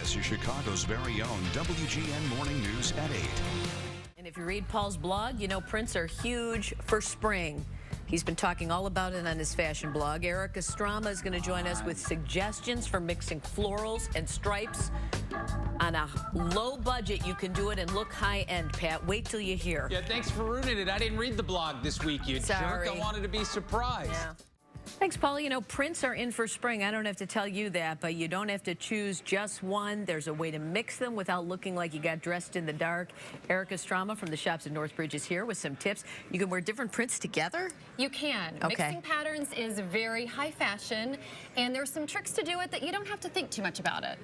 This is Chicago's very own WGN Morning News at 8. And if you read Paul's blog, you know prints are huge for spring. He's been talking all about it on his fashion blog. Eric Estrama is going to join us with suggestions for mixing florals and stripes. On a low budget, you can do it and look high-end, Pat. Wait till you hear. Yeah, thanks for ruining it. I didn't read the blog this week, you Sorry. jerk. I wanted to be surprised. Yeah. Thanks, Paul. You know, prints are in for spring. I don't have to tell you that, but you don't have to choose just one. There's a way to mix them without looking like you got dressed in the dark. Eric Estrama from the shops in Northbridge is here with some tips. You can wear different prints together? You can. Okay. Mixing patterns is very high fashion, and there's some tricks to do it that you don't have to think too much about it.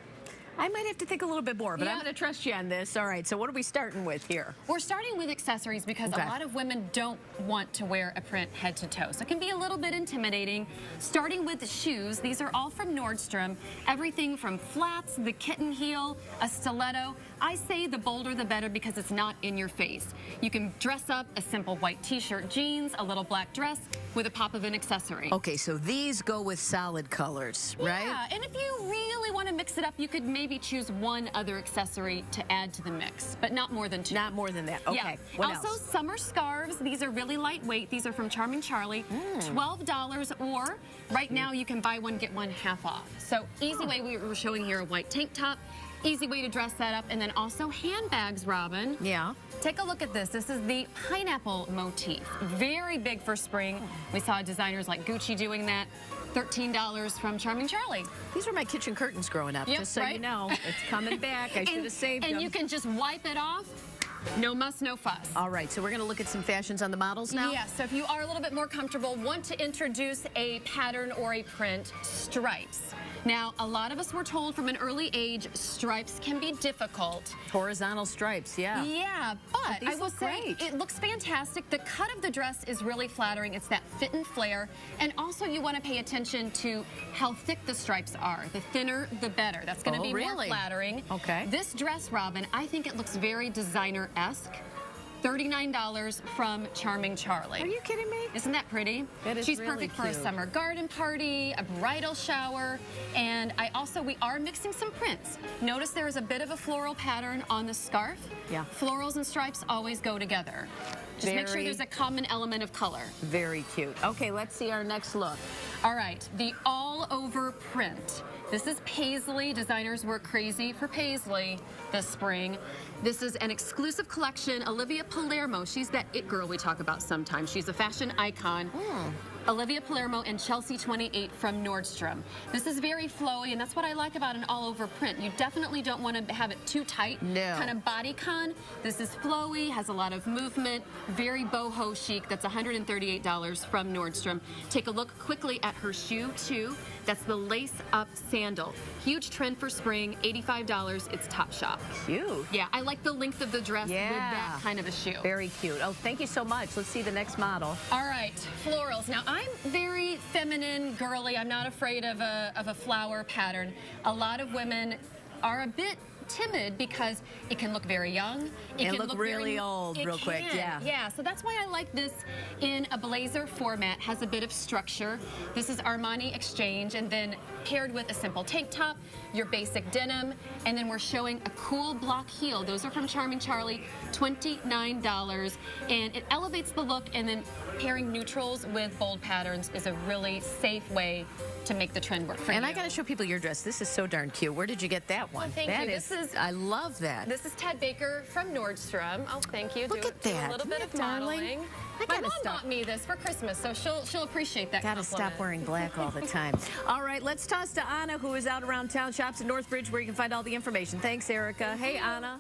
I might have to think a little bit more, but Yeah. I'm going to trust you on this. All right, so what are we starting with here? We're starting with accessories because Okay. a lot of women don't want to wear a print head to toe. So it can be a little bit intimidating. Starting with the shoes, these are all from Nordstrom. Everything from flats, the kitten heel, a stiletto. I say the bolder the better because it's not in your face. You can dress up a simple white t-shirt, jeans, a little black dress with a pop of an accessory. Okay, so these go with solid colors, right? Yeah, and if you really want to mix it up, you could maybe choose one other accessory to add to the mix, but not more than two. Not more than that. Okay, Yeah. what Also, else? summer scarves. These are really lightweight. These are from Charming Charlie. $12, or right now you can buy one, get one half off. So easy way. We were showing here a white tank top. Easy way to dress that up. And then also handbags, Robin. Yeah. Take a look at this. This is the pineapple motif. Very big for spring. We saw designers like Gucci doing that. $13 from Charming Charlie. These were my kitchen curtains growing up, Yep, just so you right? know. It's coming back. I should have saved them. And you can just wipe it off. No muss, no fuss. All right, so we're going to look at some fashions on the models now? Yes, so if you are a little bit more comfortable, want to introduce a pattern or a print, stripes. Now, a lot of us were told from an early age, stripes can be difficult. Horizontal stripes, yeah. Yeah, but these I will look say great. it looks fantastic. The cut of the dress is really flattering. It's that fit and flare. And also you want to pay attention to how thick the stripes are. The thinner, the better. That's going to be more flattering. Okay. This dress, Robin, I think it looks very designer-esque. $39 from Charming Charlie. Are you kidding me? Isn't that pretty? That is She's really perfect for a cute. summer garden party, a bridal shower, and we are mixing some prints. Notice there is a bit of a floral pattern on the scarf. Yeah. Florals and stripes always go together. Just make sure Very- there's a common element of color. Very cute. Okay, let's see our next look. All right, the all-over print. This is Paisley. Designers were crazy for Paisley this spring. This is an exclusive collection. Olivia Palermo, she's that it girl we talk about sometimes. She's a fashion icon. Olivia Palermo and Chelsea 28 from Nordstrom. This is very flowy, and that's what I like about an all-over print. You definitely don't want to have it too tight, No. kind of bodycon. This is flowy, has a lot of movement, very boho chic. That's $138 from Nordstrom. Take a look quickly at her shoe, too. That's the lace-up sandal. Huge trend for spring, $85. It's Topshop. Cute. Yeah, I like the length of the dress with Yeah. that kind of a shoe. Very cute. Oh, thank you so much. Let's see the next model. All right, florals. Now, I'm very feminine, girly. I'm not afraid of a flower pattern. A lot of women are a bit timid because it can look very young. It And can look really old it real quick, can. yeah. Yeah, so that's why I like this in a blazer format. Has a bit of structure. This is Armani Exchange, and then paired with a simple tank top, your basic denim, and then we're showing a cool block heel. Those are from Charming Charlie, $29, and it elevates the look, and then pairing neutrals with bold patterns is a really safe way to make the trend work for you. And I got to show people your dress. This is so darn cute. Where did you get that one? Well, thank That you. is- This is- I love that. This is Ted Baker from Nordstrom. Oh, thank you. Look at Do that. a little Isn't bit that of darling? modeling. I My gotta mom stop. bought me this for Christmas, so she'll appreciate that. Got to stop compliment. wearing black all the time. All right, let's toss to Anna, who is out around town, shops in Northbridge, where you can find all the information. Thanks, Erica. Hey, Anna.